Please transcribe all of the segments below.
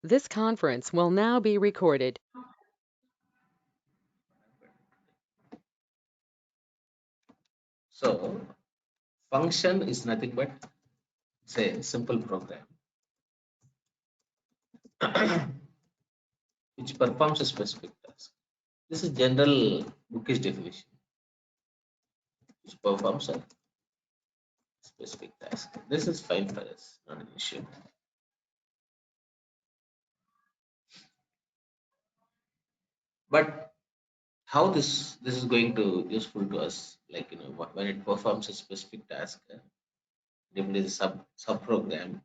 This conference will now be recorded. So function is nothing but say simple program which performs a specific task. This is general bookish definition, which performs a specific task. This is fine for us, not an issue. But how this is going to useful to us, like when it performs a specific task, if it is a sub program,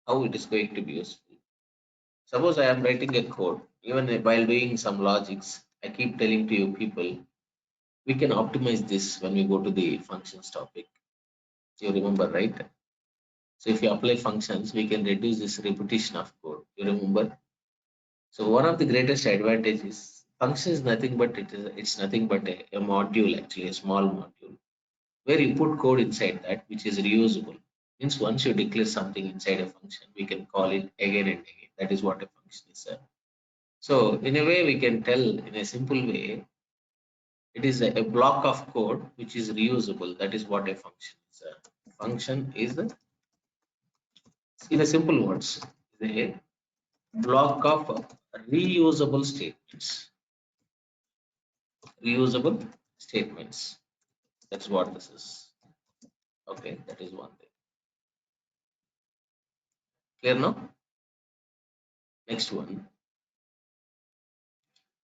how it is going to be useful. Suppose I am writing a code, even while doing some logics, I keep telling to you people, we can optimize this when we go to the functions topic. You remember, right? So if you apply functions, we can reduce this repetition of code. You remember? So one of the greatest advantages, function is nothing but it's nothing but a module, actually a small module where you put code inside that which is reusable. Means once you declare something inside a function, we can call it again and again. That is what a function is. So in a way, we can tell in a simple way, it is a block of code which is reusable. That is what a function is. A function is, in a simple words, a block of reusable statements. Reusable statements. That's what this is. Okay, that is one thing. Clear now? Next one.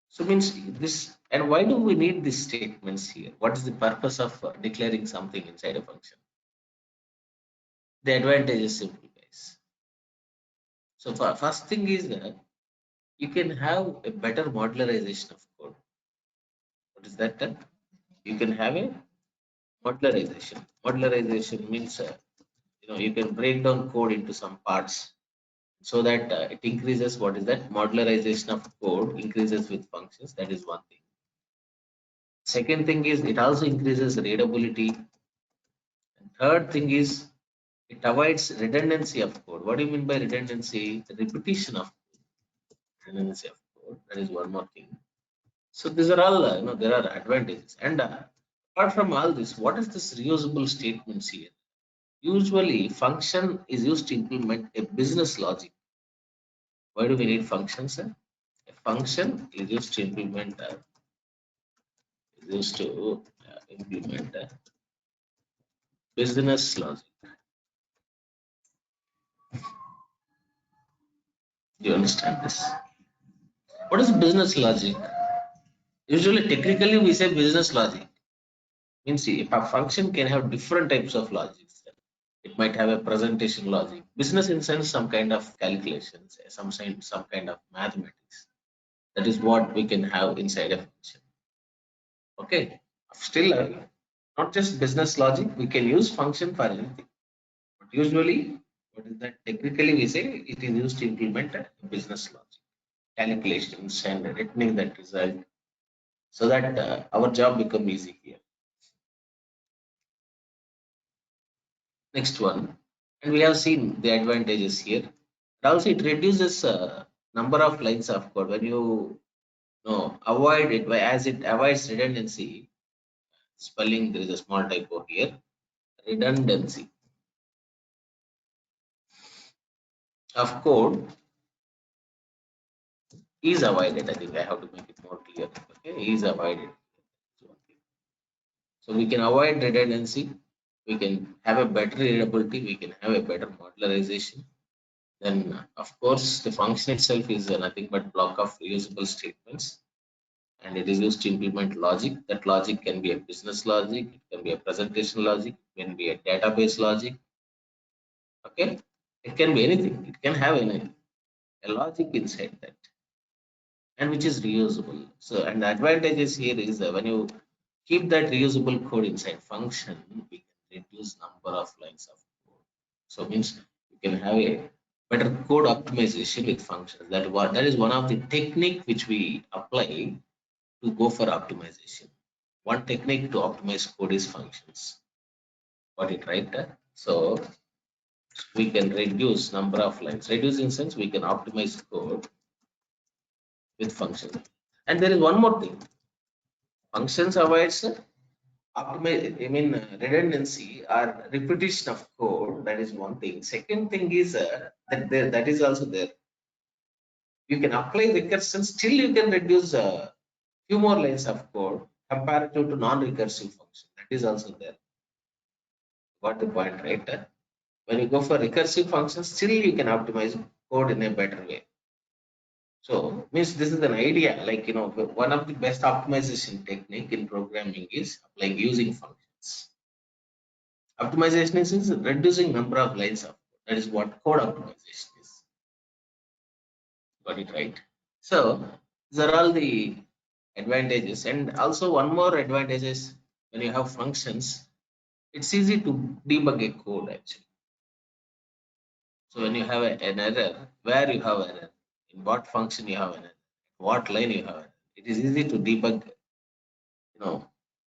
So means this, and why do we need these statements here? What is the purpose of declaring something inside a function? The advantage is simple, guys. So first thing is that you can have a better modularization of code. What is that? You can have a modularization. Modularization means you can break down code into some parts so that it increases. What is that? Modularization of code increases with functions. That is one thing. Second thing is it also increases readability. And third thing is it avoids redundancy of code. What do you mean by redundancy? The repetition of code. Redundancy of code. That is one more thing. So these are all, there are advantages. And apart from all this, what is this reusable statements here? Usually, function is used to implement a business logic. Why do we need functions? Sir? A function is used to implement business logic. Do you understand this? What is business logic? Usually, technically, we say business logic. Means if a function can have different types of logics. It might have a presentation logic. Business in sense, some kind of calculations, some kind of mathematics. That is what we can have inside a function. Okay. Still, not just business logic. We can use function for anything. But usually, what is that? Technically, we say it is used to implement a business logic, calculations, and returning that result, so that our job become easy here. Next one, and we have seen the advantages here. And also, it reduces number of lines of code when you avoid it by as it avoids redundancy. Spelling, there is a small typo here. Redundancy of code is avoided. I think I have to make it more clear. Okay, is avoided. So we can avoid redundancy. We can have a better readability. We can have a better modularization. Then, of course, the function itself is nothing but block of reusable statements, and it is used to implement logic. That logic can be a business logic, it can be a presentation logic, it can be a database logic. Okay, it can be anything. It can have a logic inside that, and which is reusable. So, and the advantages here is that when you keep that reusable code inside function, we can reduce number of lines of code. So means you can have a better code optimization with functions. That is one of the technique which we apply to go for optimization. One technique to optimize code is functions. Got it right? So we can reduce number of lines. Reduce in sense we can optimize code with functions. And there is one more thing. Functions avoids redundancy or repetition of code. That is one thing. Second thing is that is also there. You can apply recursion, still you can reduce few more lines of code comparative to non-recursive function. That is also there. Got the point, right? When you go for recursive functions, still you can optimize code in a better way. So means this is an idea, like one of the best optimization technique in programming is applying using functions. Optimization is reducing number of lines of code. That is what code optimization is. Got it right? So these are all the advantages, and also one more advantage is when you have functions, it's easy to debug a code actually. So when you have an error, where you have error, in what function you have an error, what line you have error, it is easy to debug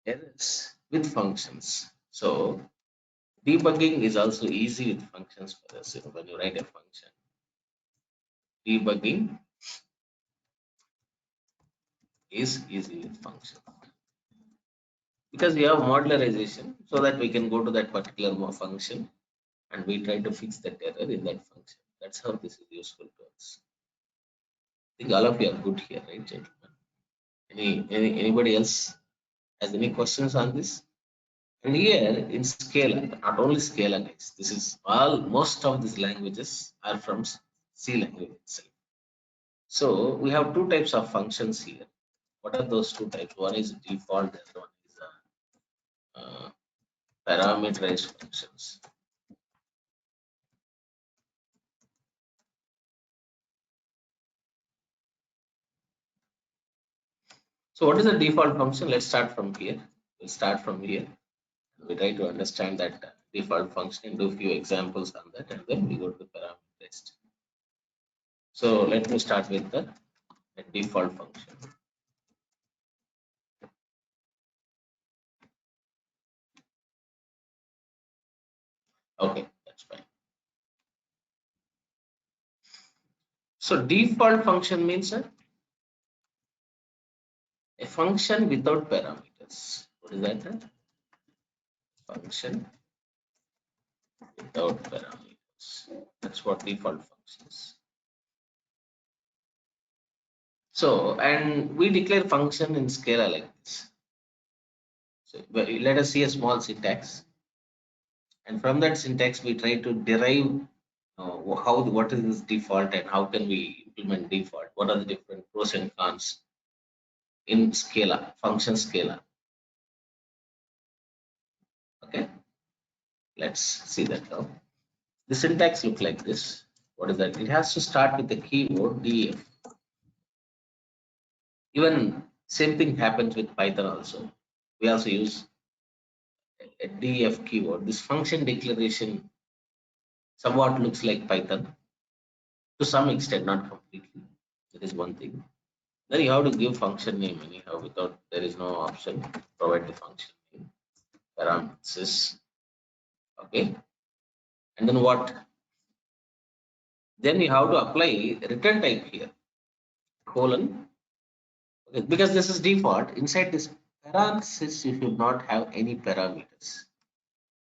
errors with functions. So debugging is also easy with functions for us. When you write a function, debugging is easy with functions because we have modularization, so that we can go to that particular function and we try to fix that error in that function. That's how this is useful to us. I think all of you are good here, right, gentlemen? Anybody else has any questions on this? And here in Scala, not only Scala, guys, this is most of these languages are from C language itself. So we have two types of functions here. What are those two types? One is default, the other one is parameterized functions. So what is the default function? Let's start from here. We'll start from here. We try to understand that default function and do a few examples on that, and then we go to the parameterized. So let me start with the default function. Okay, that's fine. So default function means a function without parameters. What is that? Function without parameters. That's what default function is. So, and we declare function in Scala like this. So let us see a small syntax, and from that syntax we try to derive what is this default and how can we implement default. What are the different pros and cons in Scala, function Scala. Okay, let's see that now. The syntax look like this. What is that? It has to start with the keyword def. Even same thing happens with Python also. We also use a def keyword. This function declaration somewhat looks like Python to some extent, not completely. That is one thing. Then you have to give function name anyhow. Without, there is no option. Provide the function name, parameters. Okay, and then what? Then you have to apply return type here, colon. Okay, because this is default. Inside this parenthesis, you should not have any parameters.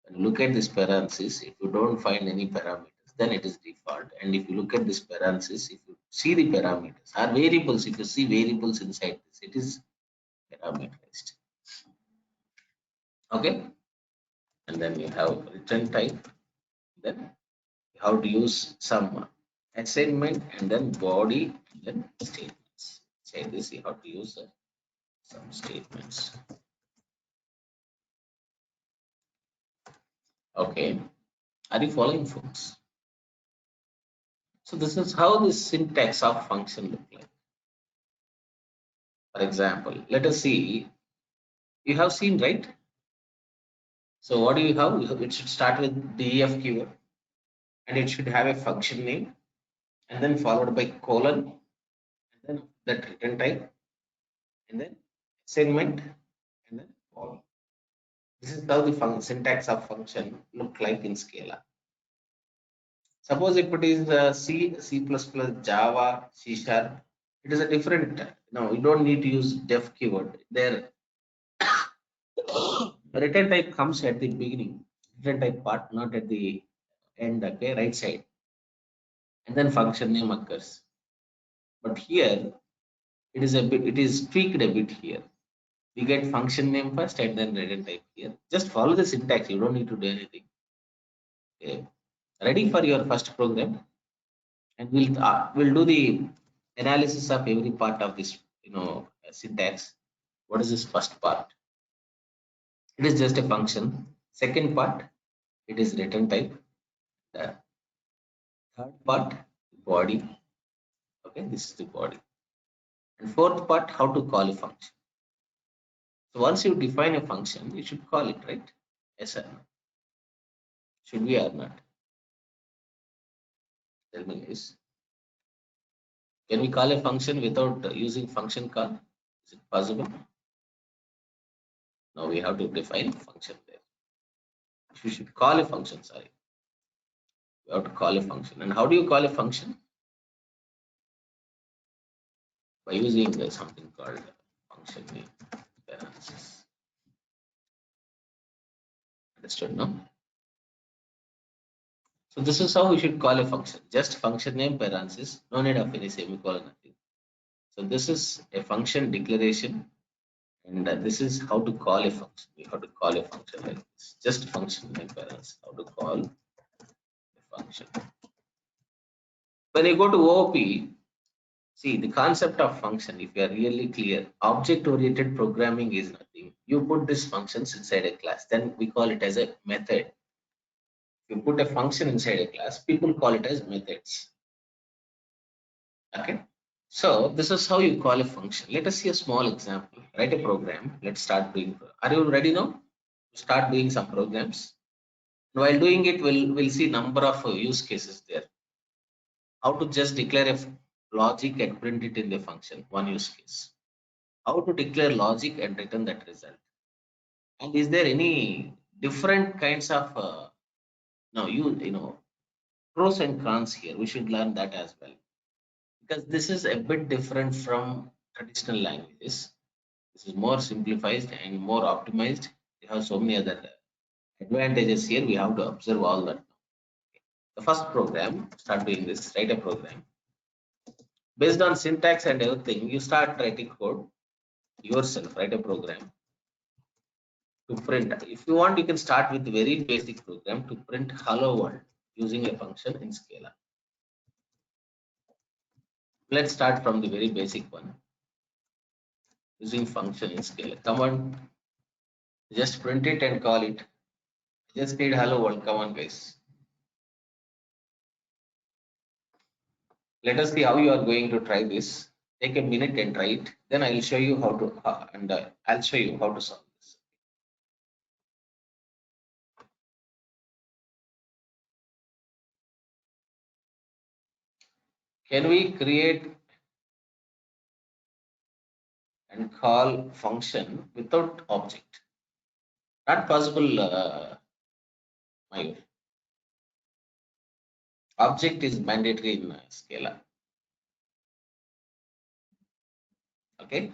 And look at this parenthesis. If you don't find any parameters, then it is default. And if you look at this parenthesis, if you see the parameters or variables, if you see variables inside this, it is parameterized. Okay, and then you have return type. Then you have to use some assignment and then body and then statements. Say this, you have to use some statements. Okay, are you following, folks? So this is how the syntax of function look like. For example, let us see. You have seen, right? So what do you have? It should start with def keyword, and it should have a function name, and then followed by colon, and then that return type, and then segment, and then body. This is how the syntax of function look like in Scala. Suppose if it is C, C++, Java, C sharp, it is a different. No, you don't need to use def keyword. There, return type comes at the beginning, return type part, not at the end. Okay, right side, and then function name occurs. But here, it is tweaked a bit here. We get function name first and then return type here. Just follow the syntax. You don't need to do anything. Okay. Ready for your first program, and we'll do the analysis of every part of this syntax. What is this first part? It is just a function. Second part, it is return type. The third part, body. Okay, this is the body. And fourth part, how to call a function. So once you define a function, you should call it, right? Yes or no? Should we or not? Tell me, guys. Can we call a function without using function call? Is it possible? Now we have to define function there. You should call a function, sorry. You have to call a function. And how do you call a function? By using something called function name parenthesis. Understood, no? So this is how we should call a function. Just function name parenthesis, no need of any semicolon, nothing. So this is a function declaration, and this is how to call a function. We have to call a function like this. Just function name parenthesis, how to call a function. When you go to OOP, see the concept of function, if you are really clear, object-oriented programming is nothing. You put these functions inside a class, then we call it as a method. If you put a function inside a class, people call it as methods. Okay. So this is how you call a function. Let us see a small example. Write a program. Let's start doing. Are you ready now? Start doing some programs. While doing it, we'll see number of use cases there. How to just declare a logic and print it in the function. One use case. How to declare logic and return that result. And is there any different kinds of now you know pros and cons here? We should learn that as well, because this is a bit different from traditional languages. This is more simplified and more optimized. We have so many other advantages here. We have to observe all that. The first program, start doing this, write a program. Based on syntax and everything, you start writing code yourself, write a program to print. If you want, you can start with very basic program to print hello world using a function in Scala. Let's start from the very basic one using function in Scala. Come on, just print it and call it. Just need hello world. Come on, guys. Let us see how you are going to try this. Take a minute and try it. Then I will show you how to I'll show you how to solve this. Can we create and call function without object? Not possible, my object is mandatory in Scala. Okay.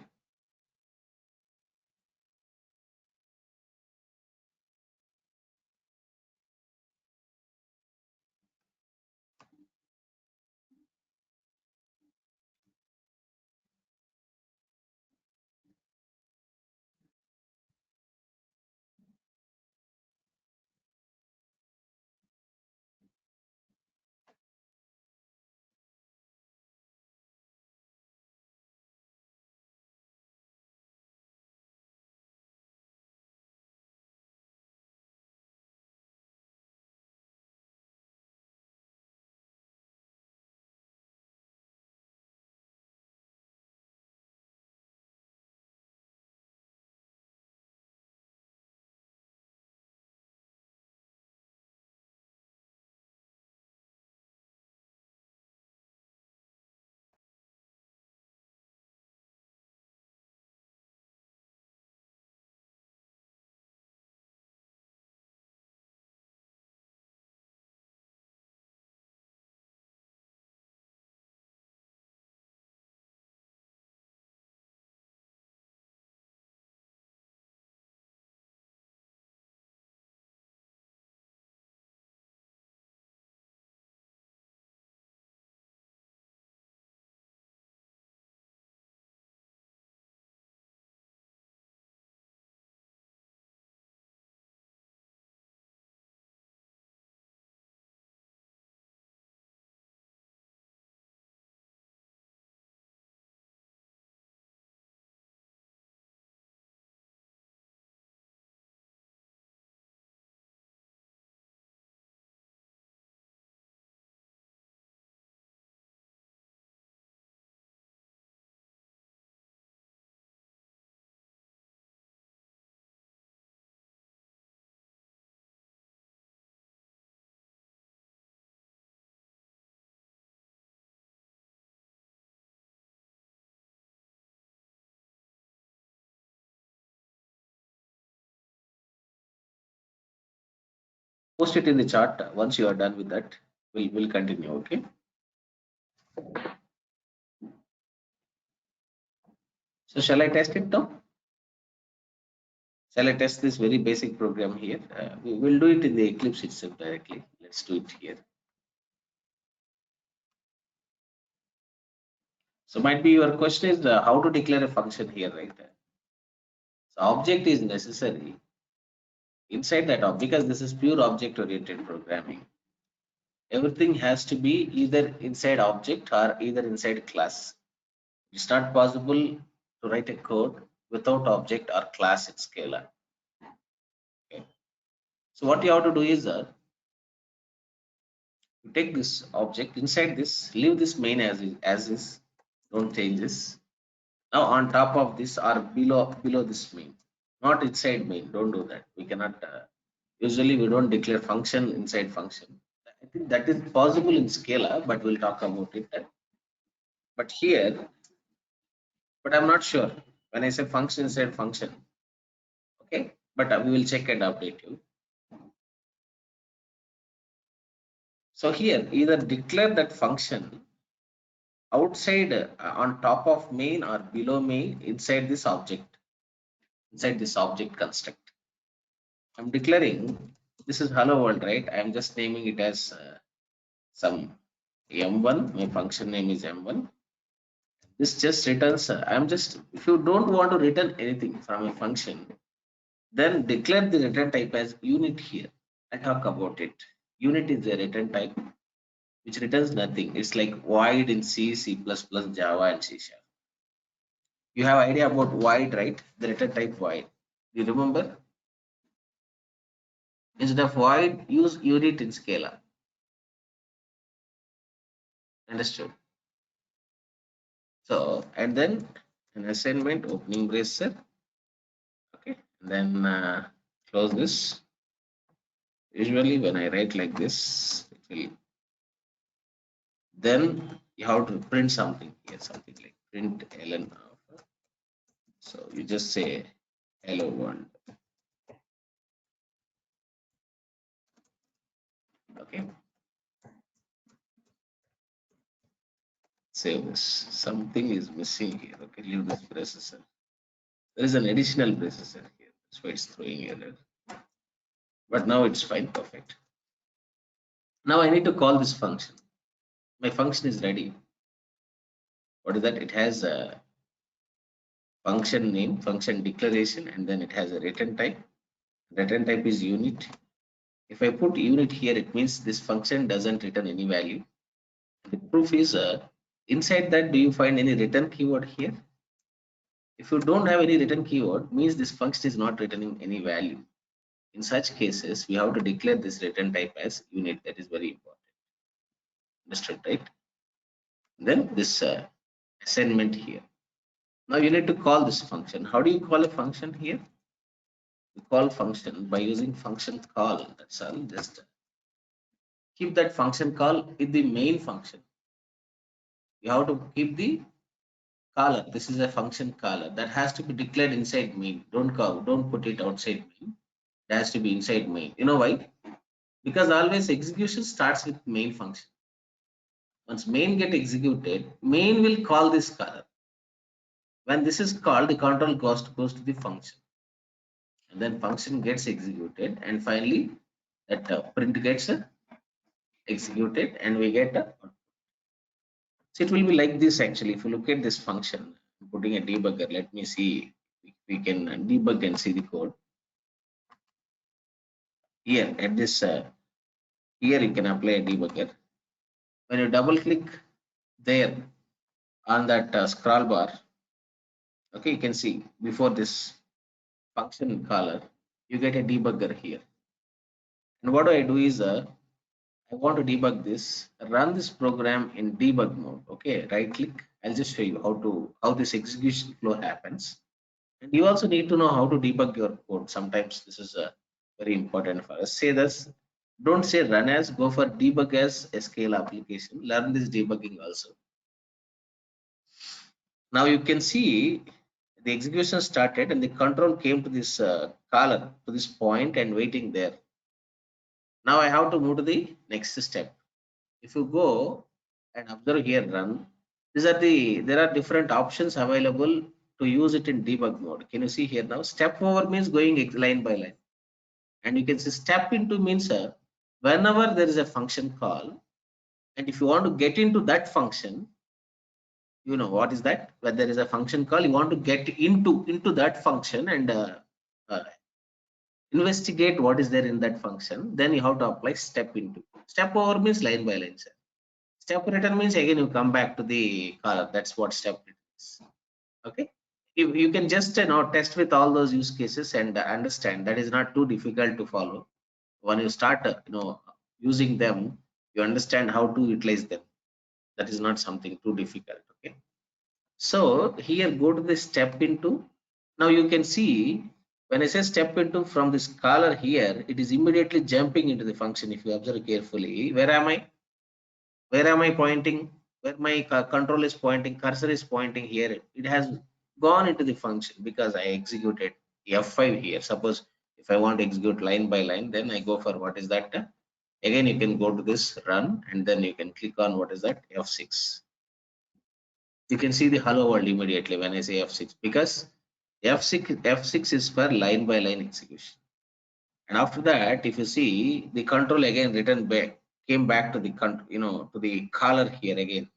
Post it in the chat. Once you are done with that, we'll continue. Okay. So shall I test it now? Shall I test this very basic program here? We will do it in the Eclipse itself directly. Let's do it here. So might be your question is how to declare a function here, right? So object is necessary inside that object because this is pure object oriented programming. Everything has to be either inside object or either inside class. It's not possible to write a code without object or class in Scala. Okay. So what you have to do is you take this object inside this, leave this main as is, don't change this. Now on top of this or below this main, not inside main. Don't do that. We cannot. Usually we don't declare function inside function. I think that is possible in Scala, but we'll talk about it. But here, but I'm not sure when I say function inside function. Okay, but we will check and update you. So here, either declare that function outside on top of main or below main inside this object construct. I'm declaring this is hello world, right? I'm just naming it as some m1. My function name is m1. This just returns. I'm just if you don't want to return anything from a function, then declare the return type as unit here. I talk about it. Unit is a return type which returns nothing. It's like void in C, C++, Java, and C#. You have idea about void, right? The return type void. You remember? Instead of void, use unit in Scala. Understood? So, and then an assignment, opening bracer. Okay. And then close this. Usually when I write like this, it will then you have to print something here, something like print ln alpha. So you just say hello world. Okay. Save this. Something is missing here. Okay, leave this processor. There is an additional processor here. That's why it's throwing error. But now it's fine, perfect. Now I need to call this function. My function is ready. What is that? It has a function name, function declaration, and then it has a return type. Return type is unit. If I put unit here, it means this function doesn't return any value. The proof is inside that, do you find any return keyword here? If you don't have any return keyword, means this function is not returning any value. In such cases, we have to declare this return type as unit. That is very important. Understood, right? Then this assignment here. Now you need to call this function. How do you call a function here? You call function by using function call. That's all. Just keep that function call in the main function. You have to keep the caller. This is a function caller that has to be declared inside main. Don't put it outside main. It has to be inside main. You know why? Because always execution starts with main function. Once main get executed, main will call this caller. When this is called, the control goes to the function, and then function gets executed, and finally that print gets executed, and we get a. So it will be like this actually. If you look at this function, I'm putting a debugger. Let me see. We can debug and see the code. Here at this here you can apply a debugger. When you double click there on that scroll bar, okay, you can see before this function caller, you get a debugger here. And what do I do is I want to debug this, run this program in debug mode. Okay, right click. I'll just show you how this execution flow happens. And you also need to know how to debug your code. Sometimes this is very important for us. Say this, don't say run as, go for debug as a Scala application. Learn this debugging also. Now you can see the execution started and the control came to this caller to this point and waiting there. Now I have to move to the next step. If you go and observe here run, there are different options available to use it in debug mode. Can you see here now? Step over means going line by line, and you can see step into means whenever there is a function call, and if you want to get into that function, you know what is that? When there is a function call, you want to get into that function and uh, investigate what is there in that function. Then you have to apply step into. Step over means line by line. Sir. Step return means again you come back to the caller. That's what step return is. Okay. You can just test with all those use cases and understand that is not too difficult to follow. When you start using them, you understand how to utilize them. That is not something too difficult. Okay. So here go to the step into. Now you can see when I say step into from this caller here, it is immediately jumping into the function. If you observe carefully, where am I? Where am I pointing? Where my control is pointing, cursor is pointing here. It has gone into the function because I executed F5 here. Suppose if I want to execute line by line, then I go for what is that? Again, you can go to this run and then you can click on what is that? F6. You can see the hello world immediately when I say F6 because F6 is for line by line execution. And after that, if you see the control again returned back, came back to the to the caller here again.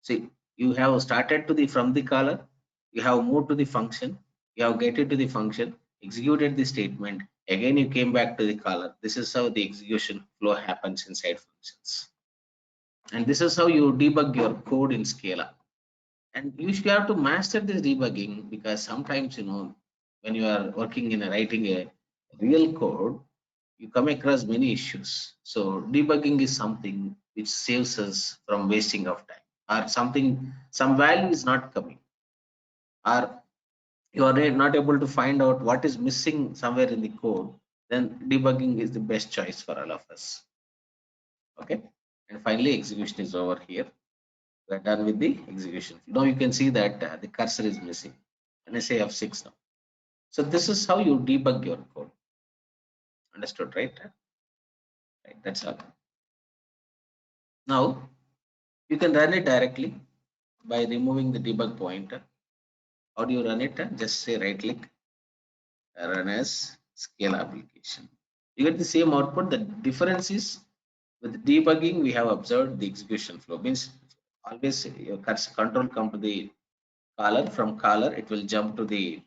See, you have started to the from the caller, you have moved to the function, you have get into the function, executed the statement, again you came back to the caller. This is how the execution flow happens inside functions. And this is how you debug your code in Scala. And you should have to master this debugging because sometimes when you are working in writing a real code, you come across many issues. So debugging is something which saves us from wasting of time, or some value is not coming, or you are not able to find out what is missing somewhere in the code. Then debugging is the best choice for all of us. Okay. And finally execution is over here. We're done with the execution. Now you can see that the cursor is missing. And I say F6 now. So this is how you debug your code. Understood, right? Right, that's all. Now you can run it directly by removing the debug pointer. How do you run it? Just say right click, run as Scala application. You get the same output. The difference is with debugging, we have observed the execution flow. Means always your control come to the caller. From caller, it will jump to the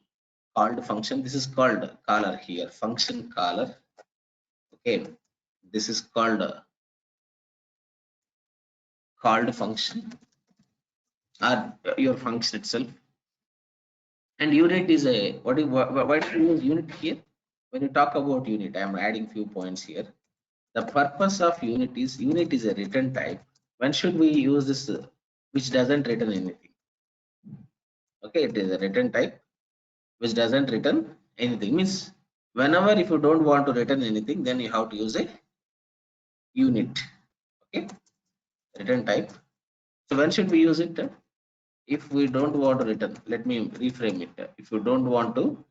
called function. This is called caller here, function caller. Okay, this is called called function or your function itself. And unit is a why do you use unit here? When you talk about unit, I am adding few points here. The purpose of unit is a return type. When should we use this? Which doesn't return anything. Okay, it is a return type which doesn't return anything. Means whenever if you don't want to return anything, then you have to use a unit. Okay, return type. So when should we use it? If we don't want to return, let me reframe it. If you don't want to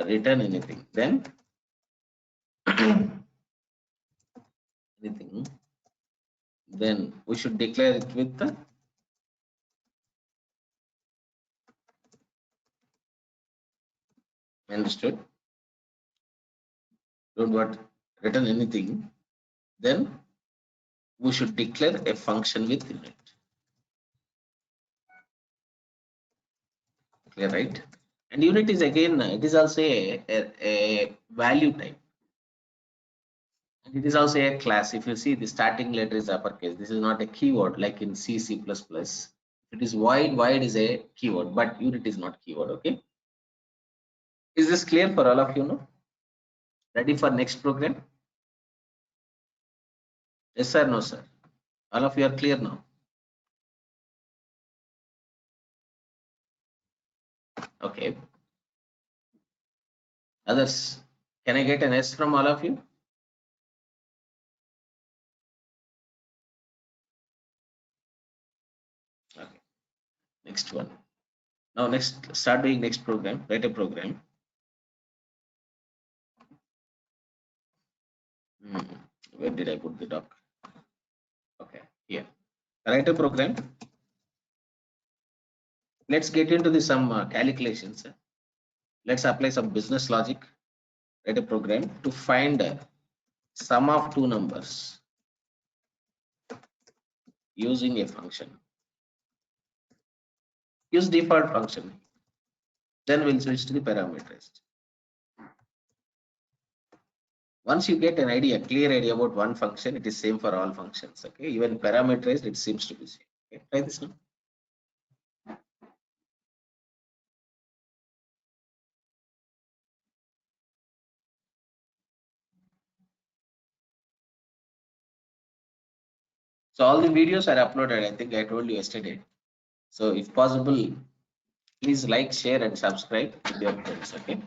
return anything, then anything, then we should declare it with the understood. Don't want return anything, then we should declare a function with unit. Clear, right? And unit is again it is also a value type. And it is also a class. If you see the starting letter is uppercase, this is not a keyword like in C, C++. It is void is a keyword, but unit is not keyword. Okay. Is this clear for all of you now? Ready for next program? Yes or no, sir? All of you are clear now? Okay. Others, can I get an S from all of you? Okay. Next one. Now next, start doing next program. Write a program. Where did I put the doc? Okay, here. Write a program. Let's get into the some calculations. Let's apply some business logic. Write a program to find sum of two numbers using a function. Use default function. Then we'll switch to the parameterized. Once you get an idea, clear idea about one function, it is same for all functions. Okay, even parameterized, it seems to be same. Okay, try this now. So all the videos are uploaded. I think I told you yesterday. So if possible, please like, share, and subscribe with your friends. Okay.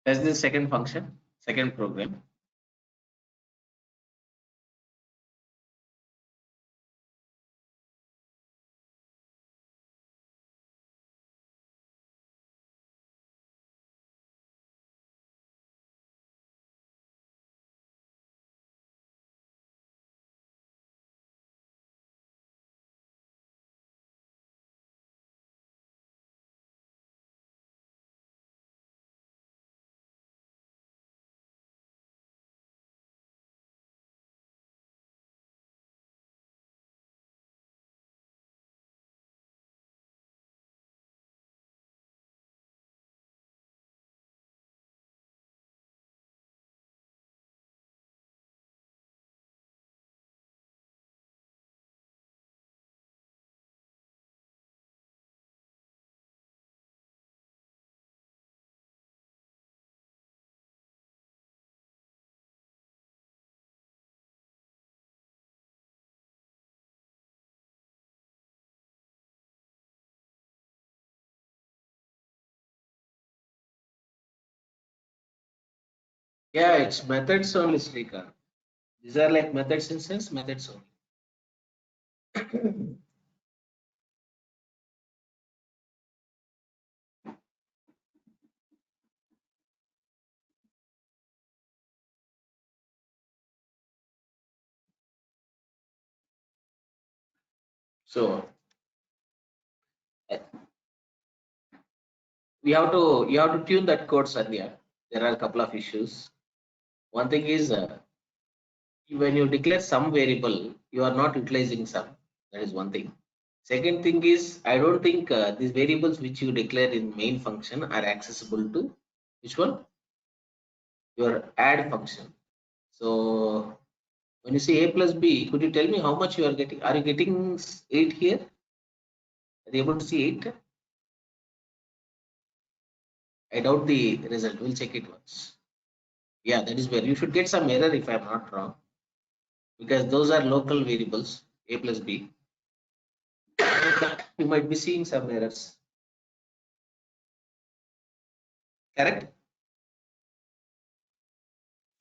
That's the second function, second program. Yeah, it's methods only, Srikant. These are like methods instance, methods only. So uh, you have to tune that code, Sandhya. There are a couple of issues. One thing is when you declare some variable, you are not utilizing some. That is one thing. Second thing is, I don't think these variables which you declare in main function are accessible to which one? Your add function. So when you say a plus b, could you tell me how much you are getting? Are you getting 8 here? Are you able to see 8? I doubt the result. We'll check it once. Yeah, that is where you should get some error if I'm not wrong, because those are local variables, a plus b. You might be seeing some errors. Correct?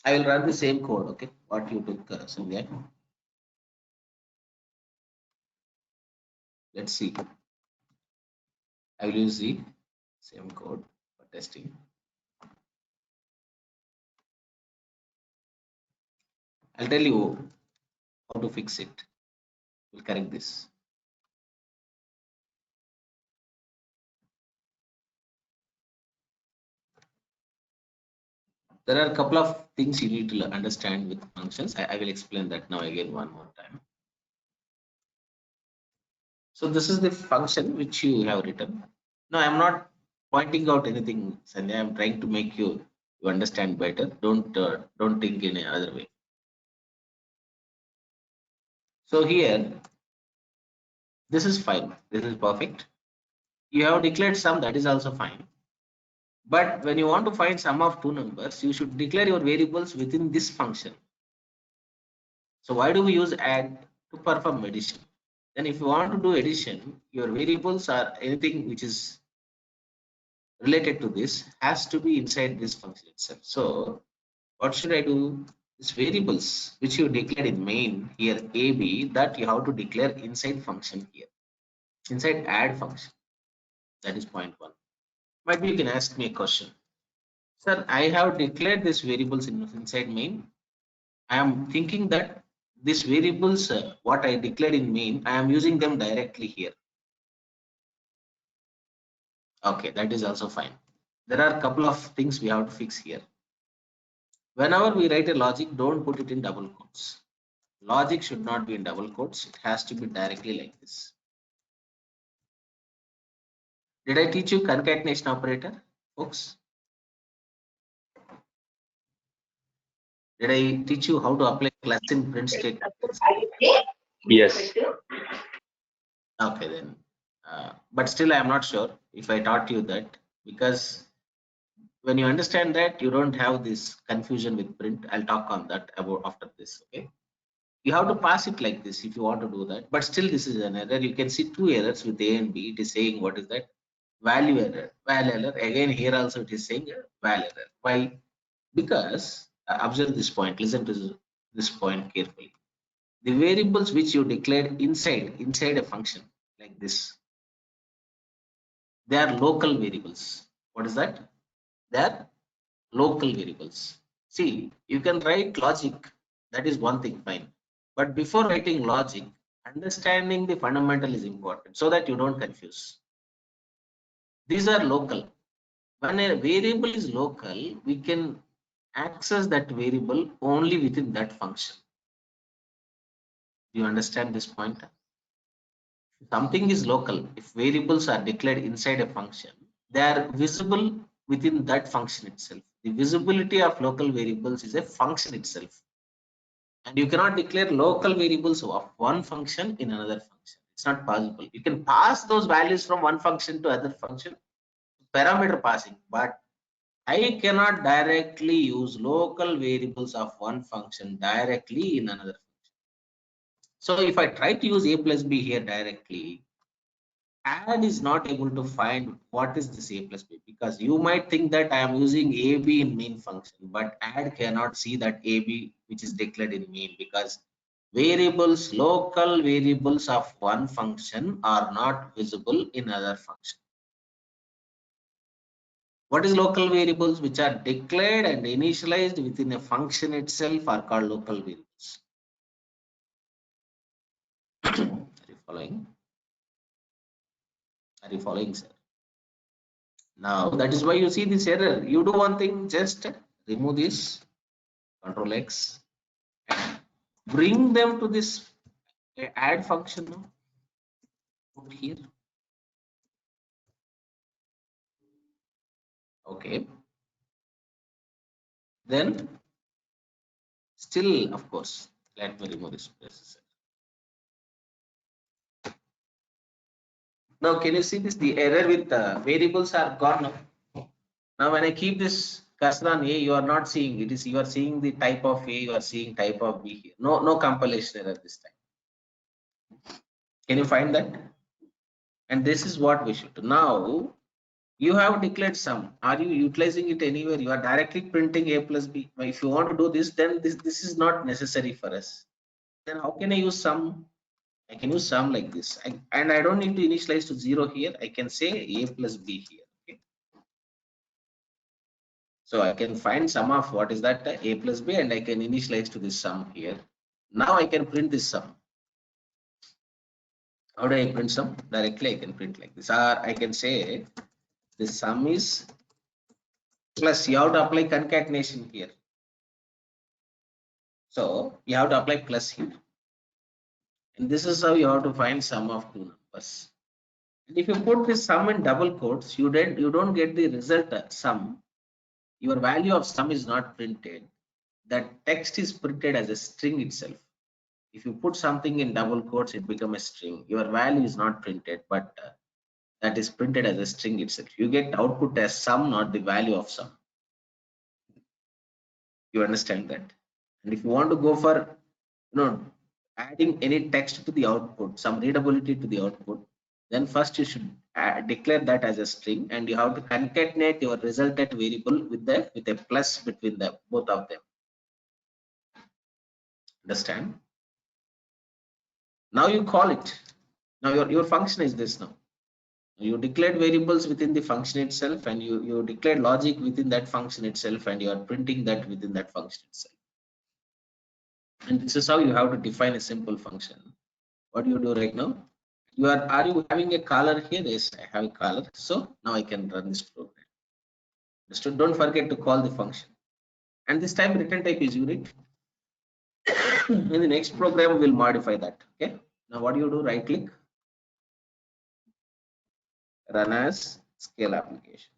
I will run the same code, okay? What you took, Sandhya. Let's see. I will use the same code for testing. I'll tell you how to fix it. We'll correct this. There are a couple of things you need to understand with functions. I will explain that now again one more time. So this is the function which you have written. No, I'm not pointing out anything, Sanjay. I'm trying to make you understand better. Don't think in another way. So here, this is fine. This is perfect. You have declared sum, that is also fine. But when you want to find sum of two numbers, you should declare your variables within this function. So why do we use add to perform addition? Then if you want to do addition, your variables are anything which is related to this has to be inside this function itself. So what should I do? These variables which you declared in main here AB, that you have to declare inside function here, inside add function. That is point one. Might be you can ask me a question. Sir, I have declared these variables inside main. I am thinking that these variables, what I declared in main, I am using them directly here. Okay, that is also fine. There are a couple of things we have to fix here. Whenever we write a logic, don't put it in double quotes. Logic should not be in double quotes. It has to be directly like this. Did I teach you concatenation operator, folks? Did I teach you how to apply class in print statements? Yes. Okay, then. But still, I am not sure if I taught you that, because when you understand that, you don't have this confusion with print. I'll talk on that about after this. Okay. You have to pass it like this if you want to do that. But still, this is an error. You can see two errors with A and B. It is saying what is that? Value error. Val error. Again, here also it is saying val error. Why? Because observe this point. Listen to this point carefully. The variables which you declared inside a function like this, they are local variables. What is that? They are local variables. See, you can write logic. That is one thing, fine. But before writing logic, understanding the fundamental is important so that you don't confuse. These are local. When a variable is local, we can access that variable only within that function. Do you understand this point? Something is local. If variables are declared inside a function, they are visible within that function itself. The visibility of local variables is a function itself. And you cannot declare local variables of one function in another function. It's not possible. You can pass those values from one function to other function, parameter passing, but I cannot directly use local variables of one function directly in another function. So if I try to use a plus b here directly, add is not able to find what is this a plus b, because you might think that I am using ab in main function, but add cannot see that ab which is declared in main, because variables, local variables of one function are not visible in other function. What is local variables? Which are declared and initialized within a function itself are called local variables. Are you following? Are you following, sir? Now that is why you see this error. You do one thing, just remove this, Control X, and bring them to this add function now. Put here. Okay. Then still, of course, let me remove this. Now, can you see this? The error with variables are gone now. Now, when I keep this cursor on A, you are not seeing it. Is you are seeing the type of A, you are seeing type of B here. No compilation error this time. Can you find that? And this is what we should do. Now, you have declared sum. Are you utilizing it anywhere? You are directly printing A plus B. If you want to do this, then this is not necessary for us. Then how can I use sum? I can use sum like this. And I don't need to initialize to 0 here. I can say A plus B here. Okay. So I can find sum of what is that A plus B, and I can initialize to this sum here. Now I can print this sum. How do I print sum? Directly I can print like this. Or I can say this sum is plus. You have to apply concatenation here. So you have to apply plus here. And this is how you have to find sum of two numbers. And if you put this sum in double quotes, you don't get the result sum. Your value of sum is not printed. That text is printed as a string itself. If you put something in double quotes, it becomes a string. Your value is not printed, but that is printed as a string itself. You get output as sum, not the value of sum. You understand that? And if you want to go for adding any text to the output, some readability to the output, then first you should declare that as a string, and you have to concatenate your resultant variable with a plus between the both of them. Understand? Now you call it. Now your function is this now. You declared variables within the function itself, and you declared logic within that function itself, and you are printing that within that function itself. And this is how you have to define a simple function. What do you do right now? Are you having a caller here? Yes, I have a caller. So now I can run this program. Understood? Don't forget to call the function. And this time return type is unit. In the next program, we'll modify that. Okay. Now what do you do? Right click, run as Scala application.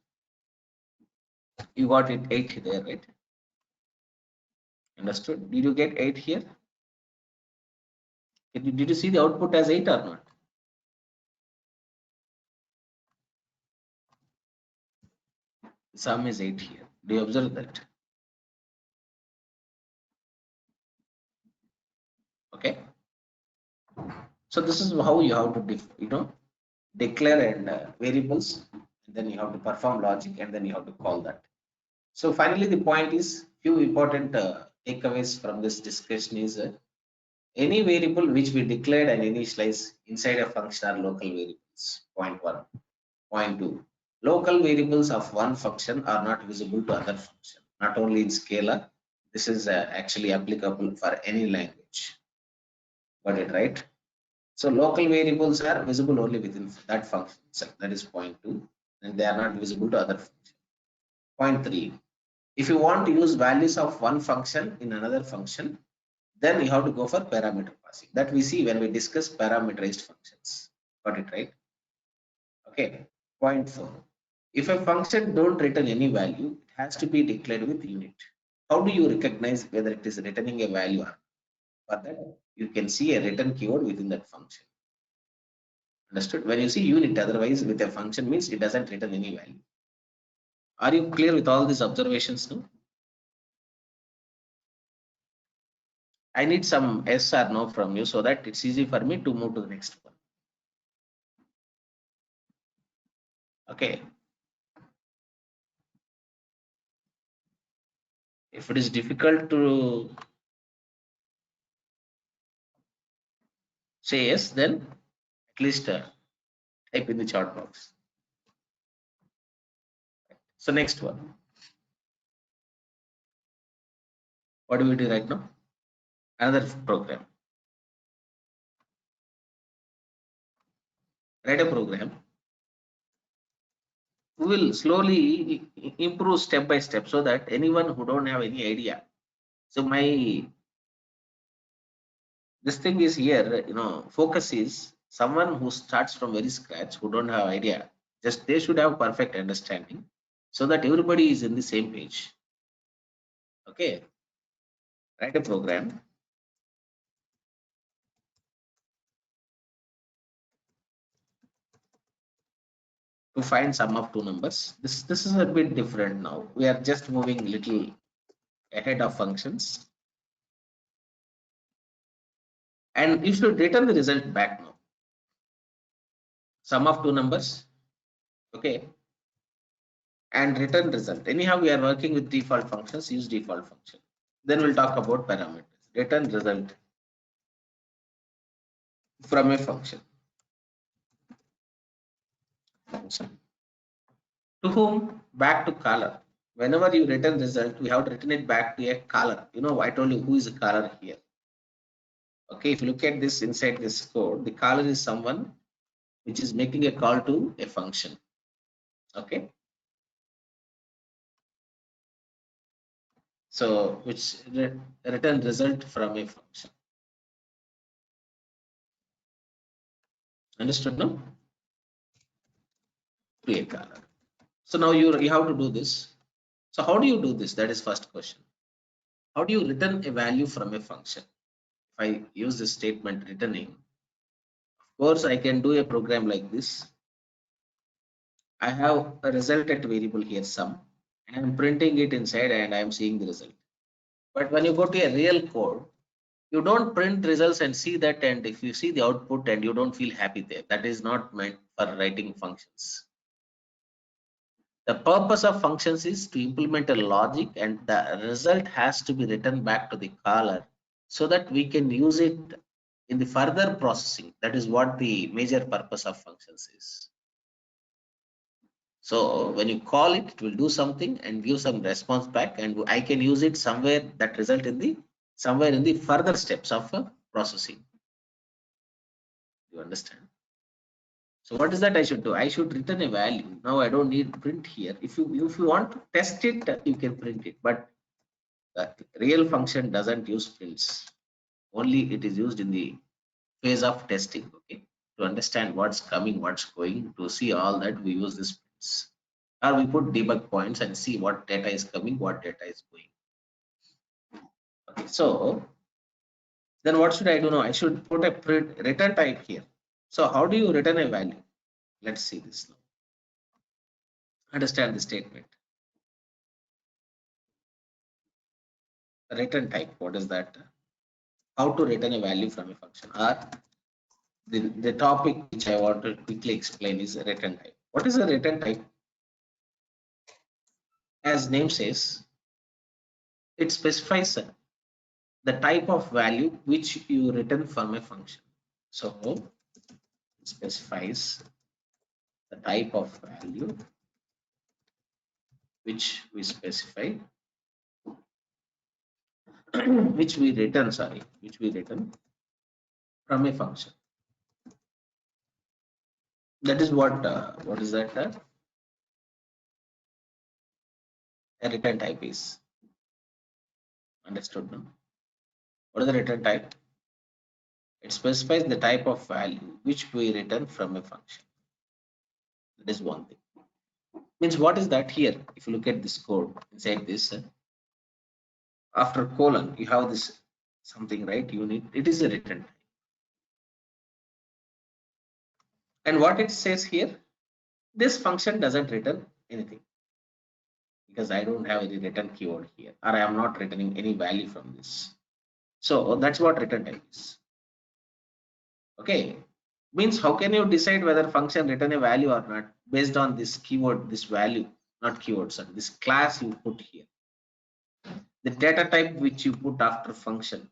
You got it 8 there, right? Understood? Did you get 8 here? Did you see the output as 8 or not? The sum is 8 here. Do you observe that? Okay. So this is how you have to declare and variables, and then you have to perform logic, and then you have to call that. So finally, the point is few important takeaways from this discussion is any variable which we declared and initialize inside a function are local variables. Point 1. Point 2. Local variables of one function are not visible to other function. Not only in Scala, this is actually applicable for any language. Got it right? So local variables are visible only within that function itself. That is point 2, and they are not visible to other function. Point 3. If you want to use values of one function in another function, then you have to go for parameter passing. That we see when we discuss parameterized functions. Got it right? Okay. Point 4. If a function don't return any value, it has to be declared with unit. How do you recognize whether it is returning a value or not? For that, you can see a return keyword within that function. Understood? When you see unit, otherwise with a function means it doesn't return any value. Are you clear with all these observations now? I need some yes or no from you so that it's easy for me to move to the next one. Okay. If it is difficult to say yes, then at least type in the chat box. So next one. What do we do right now? Another program. Write a program. We will slowly improve step by step so that anyone who don't have any idea. So this thing is here, focus is someone who starts from very scratch, who don't have idea. Just they should have perfect understanding so that everybody is in the same page. Okay. Write a program. To find sum of two numbers. This is a bit different now. We are just moving little ahead of functions. And you should return the result back now. Sum of two numbers. Okay. And return result. Anyhow, we are working with default functions. Use default function. Then we'll talk about parameters. Return result from a function. To whom? Back to caller. Whenever you return result, we have to return it back to a caller. I told you who is a caller here. Okay, if you look at this inside this code, the caller is someone which is making a call to a function. Okay. So which return result from a function. Understood now? To a caller. So now you have to do this. So how do you do this? That is first question. How do you return a value from a function? If I use this statement returning, of course I can do a program like this. I have a resultant variable here sum, and I'm printing it inside and I'm seeing the result. But when you go to a real code, You don't print results and see that, and if you see the output and you don't feel happy there, that is not meant for writing functions. The purpose of functions is to implement a logic, and the result has to be written back to the caller so that we can use it in the further processing. That is what the major purpose of functions is. So when you call it, it will do something and give some response back, and I can use it somewhere that result in the somewhere in the further steps of processing. You understand? So what is that I should do? I should return a value. Now I don't need print here. If you want to test it, you can print it. But the real function doesn't use prints. Only it is used in the phase of testing. Okay, to understand what's coming, what's going, to see all that we use this prints. Or we put debug points and see what data is coming, what data is going. Okay, so then what should I do now? I should put a print return type here. So how do you return a value? Let's see this now. Understand the statement. Return type, what is that? How to return a value from a function, or the topic which I want to quickly explain is return type. What is a return type? As name says, it specifies the type of value which you return from a function. So it specifies the type of value which we specify which we return from a function. That is what is that a return type is. Understood now? What is the return type? It specifies the type of value which we return from a function. That is one thing. Means what is that here? If you look at this code inside this, after colon you have this something, right? You need, it is a return type. And what it says here, this function doesn't return anything because I don't have any return keyword here, or I am not returning any value from this. So that's what return type is. Okay, means how can you decide whether function return a value or not based on this keyword, this value, not keyword, sorry, this class you put here, the data type which you put after function,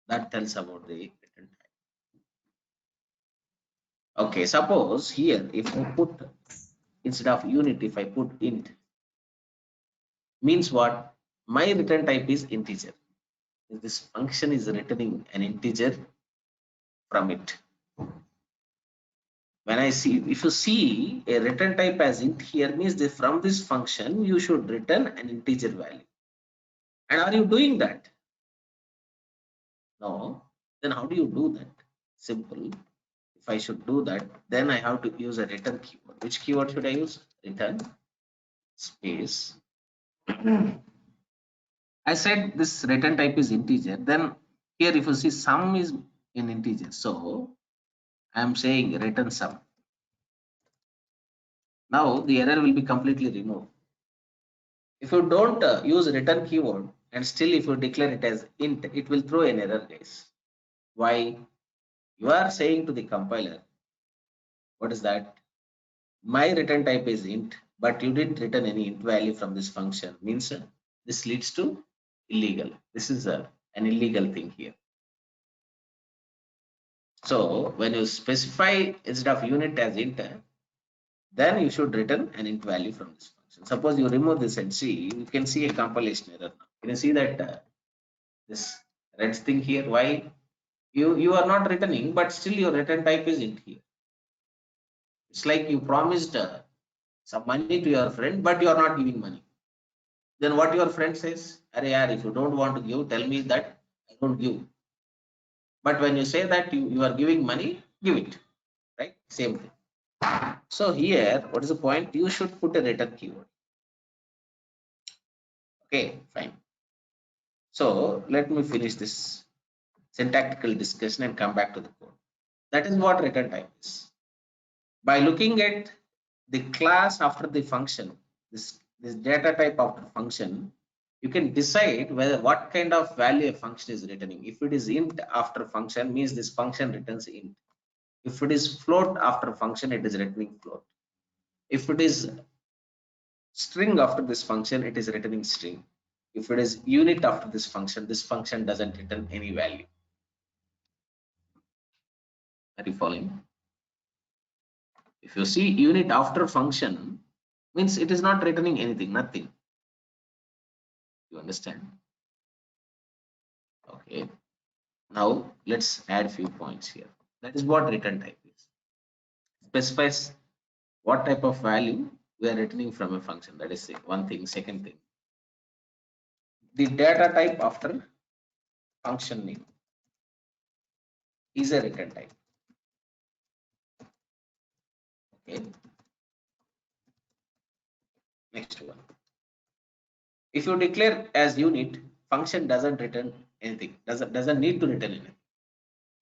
that tells about the return type. Okay, suppose here if I put, instead of unit, if I put int, means what? My return type is integer. This function is returning an integer from it. When I see, if you see a return type as int here, means that from this function you should return an integer value. And are you doing that? No. Then how do you do that? Simple. If I should do that, then I have to use a return keyword. Which keyword should I use? Return space. I said this return type is integer. Then here if you see sum is in integer, so I am saying return sum. Now the error will be completely removed. If you don't use return keyword and still if you declare it as int, it will throw an error, guys. Why? You are saying to the compiler, what is that? My return type is int, but you didn't return any int value from this function. Means this leads to illegal. This is an illegal thing here. So when you specify instead of unit as int, then you should return an int value from this function. Suppose you remove this and see, you can see a compilation error now. Can you see that this red thing here? Why? You are not returning, but still your return type is int here. It's like you promised some money to your friend, but you are not giving money. Then what your friend says, Arey yaar, if you don't want to give, tell me that I don't give. But when you say that you are giving money, give it, right? Same thing. So here, what is the point? You should put a return keyword. Okay, fine. So let me finish this syntactical discussion and come back to the code. That is what return type is. By looking at the class after the function, this data type after function, you can decide whether what kind of value a function is returning. If it is int after function, means this function returns int. If it is float after function, it is returning float. If it is string after this function, it is returning string. If it is unit after this function doesn't return any value. Are you following? If you see unit after function, means it is not returning anything, nothing. You understand? Okay. Now let's add few points here. That is what return type is. Specifies what type of value we are returning from a function. That is one thing. Second thing, the data type after function name is a return type. Okay. Next one. If you declare as unit, function doesn't return anything. Doesn't need to return anything.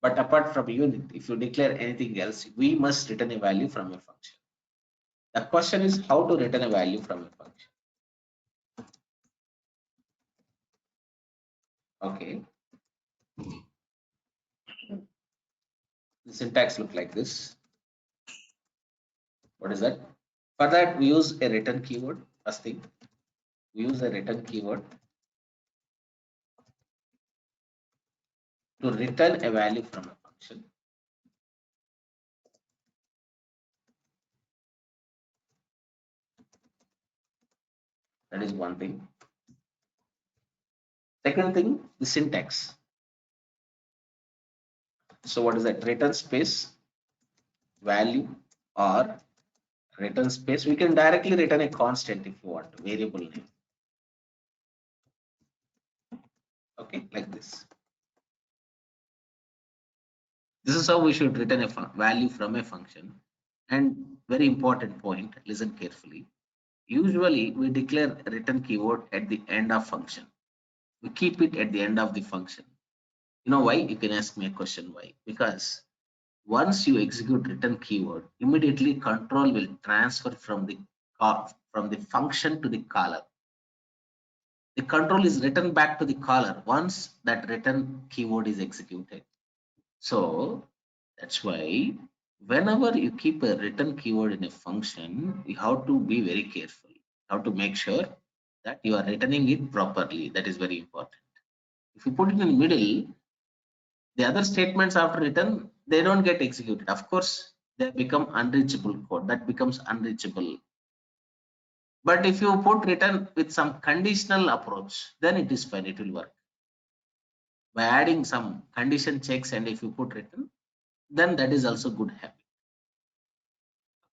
But apart from unit, if you declare anything else, we must return a value from a function. The question is how to return a value from a function. Okay. The syntax look like this. What is that? For that, we use a return keyword. First thing, we use a return keyword to return a value from a function. That is one thing. Second thing, the syntax. So what is that? Return space value or return space. We can directly return a constant if you want, variable name. Okay, like this. This is how we should return a value from a function. And very important point, listen carefully. Usually we declare a return keyword at the end of function. We keep it at the end of the function. You know why? You can ask me a question why. Because once you execute return keyword, immediately control will transfer from the function to the caller. The control is returned back to the caller once that return keyword is executed. So that's why whenever you keep a return keyword in a function, you have to be very careful. You have to make sure that you are returning it properly. That is very important. If you put it in the middle, the other statements after return, they don't get executed. Of course, they become unreachable code. That becomes unreachable. But if you put return with some conditional approach, then it is fine. It will work. By adding some condition checks, and if you put return, then that is also good habit.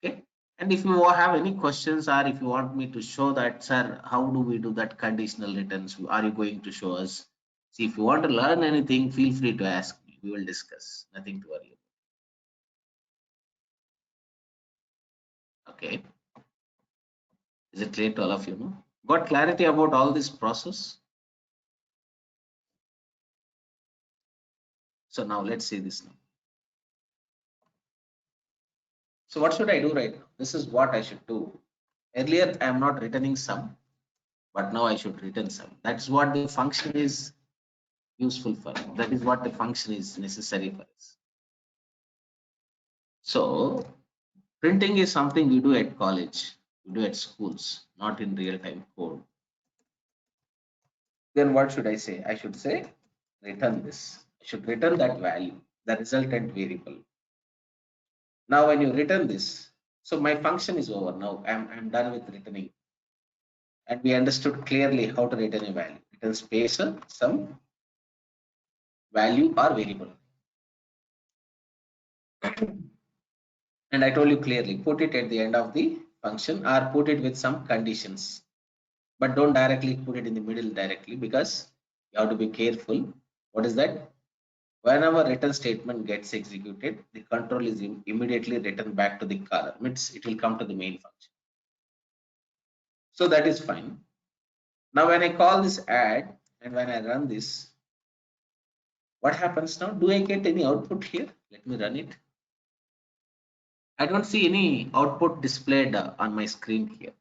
Okay. And if you have any questions, or if you want me to show that, sir, how do we do that conditional returns? Are you going to show us? See, if you want to learn anything, feel free to ask me. We will discuss. Nothing to worry about. Okay. Is it clear to all of you? No? Got clarity about all this process? So now let's see this now. So what should I do right now? This is what I should do. Earlier, I am not returning sum, but now I should return sum. That's what the function is useful for. That is what the function is necessary for us. So printing is something we do at college, we do at schools, not in real-time code. Then what should I say? I should say return this. I should return that value, the resultant variable. Now when you return this, so my function is over. Now I'm done with returning. And we understood clearly how to return a value. Return space some value or variable. And I told you clearly, put it at the end of the function or put it with some conditions. But don't directly put it in the middle directly, because you have to be careful. What is that? Whenever return statement gets executed, the control is immediately returned back to the caller. Means it will come to the main function. So that is fine. Now when I call this add and when I run this, what happens now? Do I get any output here? Let me run it. I don't see any output displayed on my screen here.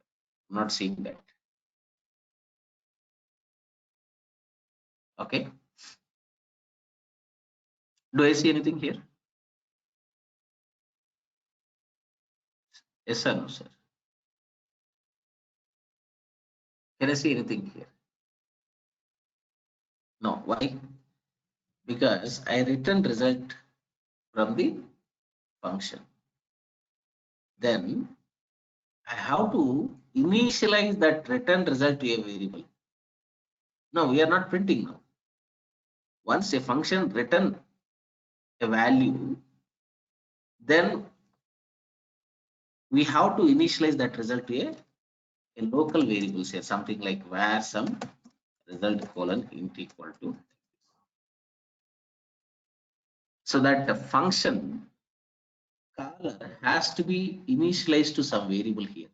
I'm not seeing that. Okay. Do I see anything here? Yes or no, sir? Can I see anything here? No. Why? Because I return result from the function. Then I have to initialize that return result to a variable. No, we are not printing now. Once a function return a value, then we have to initialize that result to a local variable, say something like var some result colon int equal to, so that the function caller has to be initialized to some variable here.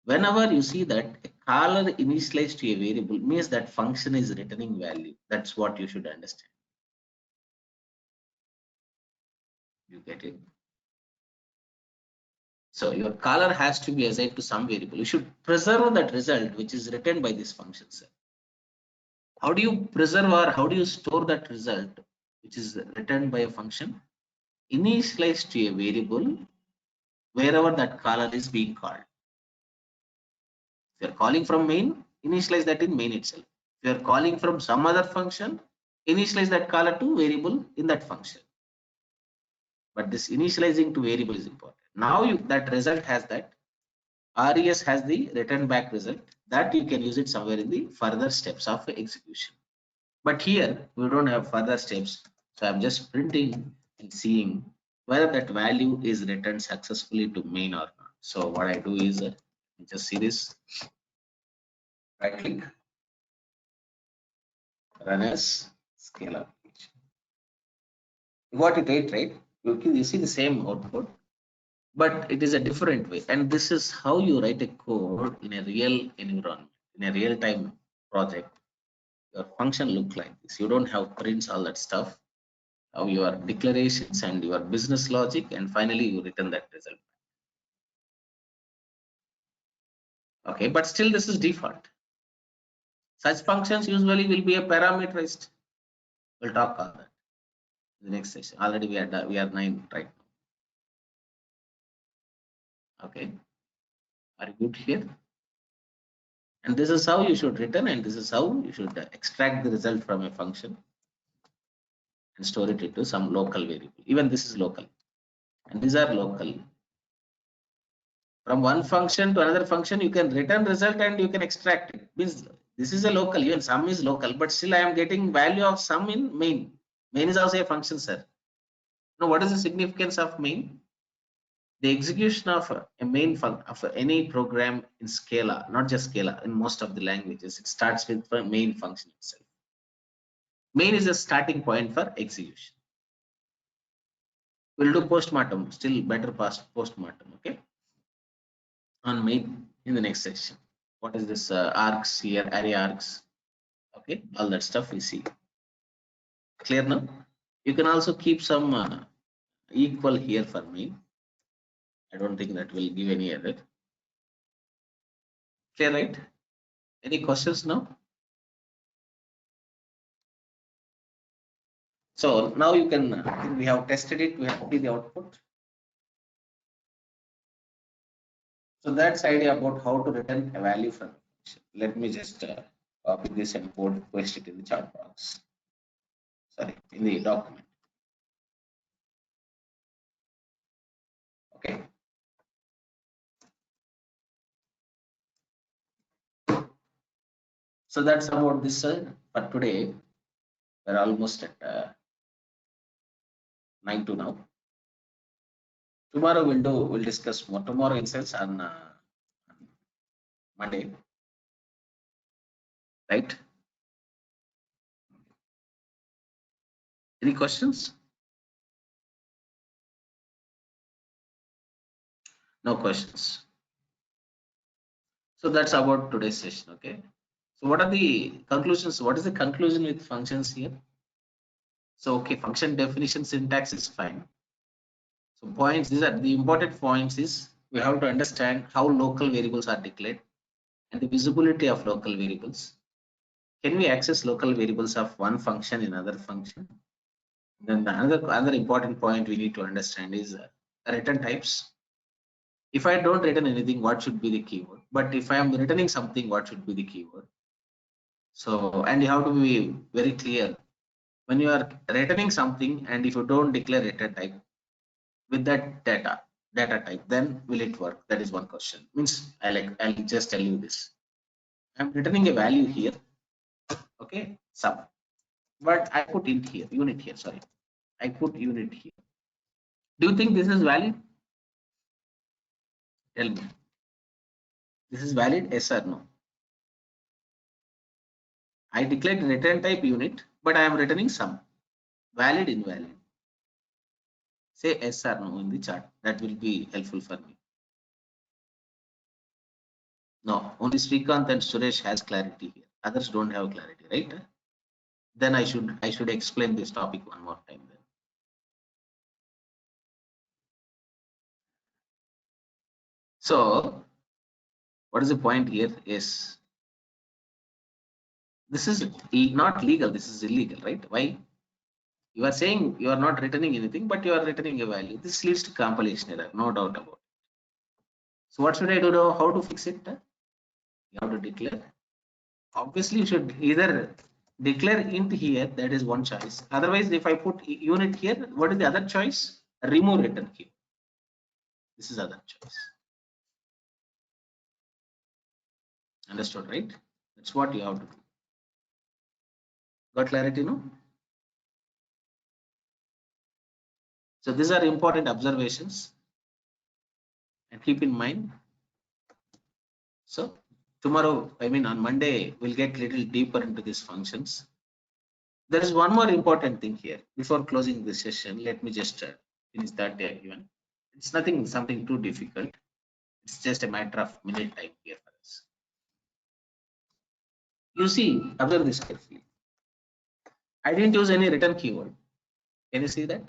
Whenever you see that a caller initialized to a variable means that function is returning value. That's what you should understand. You get it? So your caller has to be assigned to some variable. You should preserve that result which is returned by this function, sir. How do you preserve or how do you store that result which is returned by a function? Initialized to a variable wherever that caller is being called. If you're calling from main, initialize that in main itself. If you're calling from some other function, initialize that caller to variable in that function. But this initializing to variable is important. Now that result has that res has the return back result that you can use it somewhere in the further steps of execution. But here we don't have further steps, so I'm just printing and seeing whether that value is returned successfully to main or not. So what I do is just see this, right click, run as Scala. You got it right? You see the same output, but it is a different way. And this is how you write a code in a real environment, in a real-time project. Your function look like this. You don't have prints, all that stuff. How your declarations and your business logic, and finally you return that result. Okay, but still this is default. Such functions usually will be a parameterized. We'll talk about that in the next session. Already we are 9 right now. Okay, are you good here? And this is how you should return, and this is how you should extract the result from a function and store it into some local variable. Even this is local, and these are local. From one function to another function, you can return result and you can extract it. Means this is a local, even sum is local, but still I am getting value of sum in main. Main is also a function, sir. Now, what is the significance of main? The execution of a main function of any program in Scala, not just Scala, in most of the languages, it starts with the main function itself. Main is a starting point for execution. We'll do postmortem, still better past postmortem, okay? On main in the next section. What is this args here, array args, okay? All that stuff we see. Clear now? You can also keep some equal here for main. I don't think that will give any error. Clear, right? Any questions now? So now you can, we have tested it, we have seen the output. So that's idea about how to return a value from a function. Let me just copy this and paste it in the chat box. Sorry, in the document. Okay. So that's about this for today. We're almost at 9 to now. Tomorrow we'll discuss more. Tomorrow insights on Monday, right? Any questions? No questions. So that's about today's session. Okay. So what are the conclusions? What is the conclusion with functions here? So okay, function definition syntax is fine. So points, these are the important points is we have to understand how local variables are declared and the visibility of local variables. can we access local variables of one function in another function? Then the another important point we need to understand is return types. If I don't return anything, what should be the keyword? But if I am returning something, what should be the keyword? So, and you have to be very clear when you are returning something, and if you don't declare return type with that data type, then will it work? That is one question. Means I'll just tell you this. I'm returning a value here, okay, sum, but I put int here, unit here. Sorry, I put unit here. Do you think this is valid? Tell me. This is valid? Yes or no? I declared return type unit, but I am returning sum. Valid, invalid? Say yes or no in the chat. That will be helpful for me. No, only Srikanth and Suresh has clarity here. Others don't have clarity, right? Then I should explain this topic one more time then. So what is the point here is this is not legal, this is illegal, right? Why? You are saying you are not returning anything, but you are returning a value. This leads to compilation error, no doubt about it. So what should I do now? How to fix it? You have to declare. Obviously, you should either declare int here, that is one choice. Otherwise, if I put unit here, what is the other choice? Remove return key. This is other choice. Understood, right? That's what you have to do. Got clarity, no? So these are important observations and keep in mind. So tomorrow, I mean on Monday, we'll get little deeper into these functions. There is one more important thing here. Before closing this session, let me just finish that even. It's nothing, something too difficult. It's just a matter of minute time here for us. You see, observe this carefully. I didn't use any return keyword. Can you see that?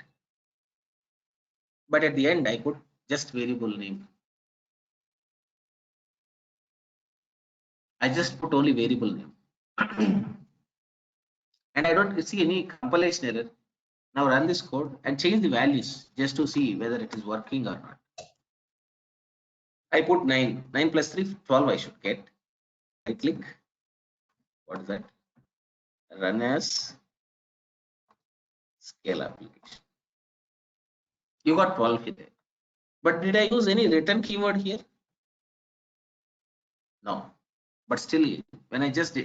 But at the end, I put just variable name. I just put only variable name. And I don't see any compilation error. Now run this code and change the values just to see whether it is working or not. I put 9. 9 plus 3, 12 I should get. I click. What is that? Run as Scala application. You got 12 here. But did I use any return keyword here? No. But still, when I just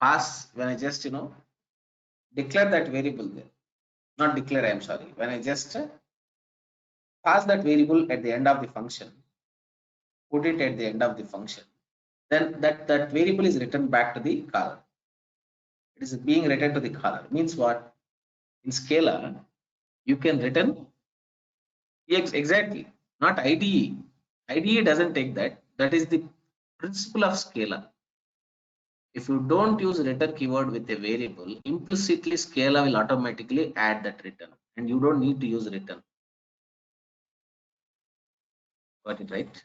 pass, when I just, declare that variable there, not declare, I'm sorry, when I just pass that variable at the end of the function, put it at the end of the function, then that variable is returned back to the caller. It is being returned to the caller. Means what? In Scala, you can return, yes, exactly, not IDE. IDE doesn't take that. That is the principle of Scala. If you don't use return keyword with a variable, implicitly Scala will automatically add that return, and you don't need to use return. Got it right?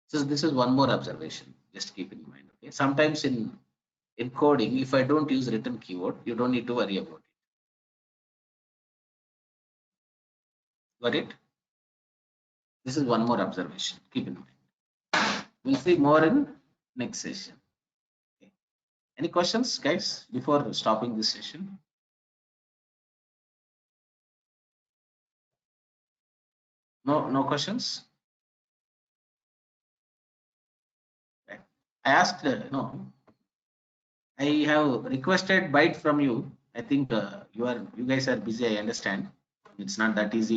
So this is one more observation. Just keep in mind. Okay. Sometimes in coding, if I don't use return keyword, you don't need to worry about it. Got it? This is one more observation. Keep in mind. We'll see more in next session. Okay. Any questions, guys, before stopping this session? No questions. I asked. No, I have requested byte from you. I think you guys are busy. I understand. It's not that easy